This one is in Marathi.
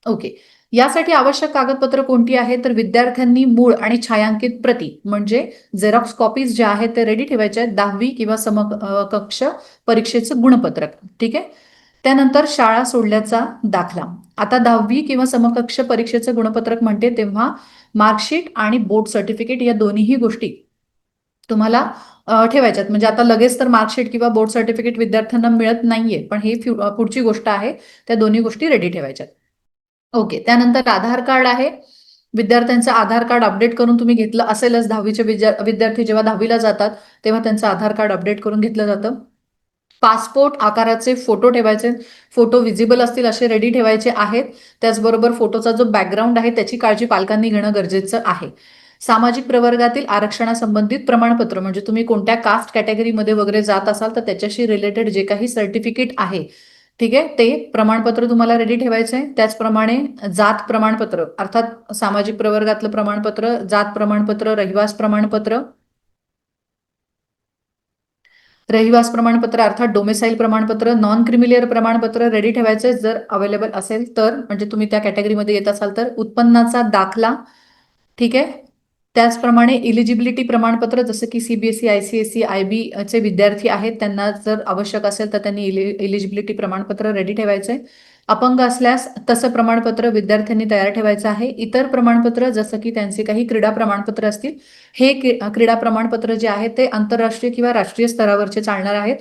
ओके. यासाठी आवश्यक कागदपत्र कोणती आहे तर विद्यार्थ्यांनी मूळ आणि छायांकित प्रती म्हणजे झेरॉक्स कॉपीज ज्या आहेत ते रेडी ठेवायच्या आहेत. 10वी किंवा समकक्ष परीक्षेचं गुणपत्रक. ठीक आहे. त्यानंतर शाळा सोडल्याचा दाखला. आता 10वी किंवा समकक्ष परीक्षेचं गुणपत्रक म्हणते तेव्हा मार्कशीट आणि बोर्ड सर्टिफिकेट या दोन्हीही गोष्टी तुम्हाला ठेवायच्यात. म्हणजे आता लगेच तर मार्कशीट किंवा बोर्ड सर्टिफिकेट विद्यार्थ्यांना मिळत नाहीये, पण ही पुढची गोष्ट आहे. त्या दोन्ही गोष्टी रेडी ठेवायच्यात. ओके. त्यानंतर आधार कार्ड आहे. विद्यार्थ्यांचं आधार कार्ड अपडेट करून तुम्ही घेतलं असेलच. 10वीचे विद्यार्थी जेव्हा 10वीला जातात तेव्हा त्यांचं आधार कार्ड अपडेट करून घेतलं जातं. पासपोर्ट आकाराचे फोटो ठेवायचे. फोटो विजिबल असतील असे रेडी ठेवायचे आहेत. त्याचबरोबर फोटोचा जो बॅकग्राऊंड आहे त्याची काळजी पालकांनी घेणं गरजेचं आहे. सामाजिक प्रवर्गातील आरक्षणासंबंधित प्रमाणपत्र म्हणजे तुम्ही कोणत्या कास्ट कॅटेगरीमध्ये वगैरे जात असाल तर त्याच्याशी रिलेटेड जे काही सर्टिफिकेट आहे, ठीक आहे, ते प्रमाणपत्र तुम्हाला रेडी ठेवायचं आहे. त्याचप्रमाणे जात प्रमाणपत्र अर्थात सामाजिक प्रवर्गातलं प्रमाणपत्र, जात प्रमाणपत्र, रहिवास प्रमाणपत्र अर्थात डोमेसाईल प्रमाणपत्र, नॉन क्रिमिलियर प्रमाणपत्र रेडी ठेवायचे जर अवेलेबल असेल तर, म्हणजे तुम्ही त्या कॅटेगरीमध्ये येत असाल तर. उत्पन्नाचा दाखला, ठीक आहे. त्याचप्रमाणे इलिजिबिलिटी प्रमाणपत्र जसं की सीबीएसई, आयसीएसई, आयबी चे विद्यार्थी आहेत त्यांना जर आवश्यक असेल तर त्यांनी इलिजिबिलिटी प्रमाणपत्र रेडी ठेवायचंय. अपंग असल्यास तसं प्रमाणपत्र विद्यार्थ्यांनी तयार ठेवायचं आहे. इतर प्रमाणपत्र जसं की त्यांचे काही क्रीडा प्रमाणपत्र असतील, हे क्रीडा प्रमाणपत्र जे आहे ते आंतरराष्ट्रीय किंवा राष्ट्रीय स्तरावरचे चालणार आहेत.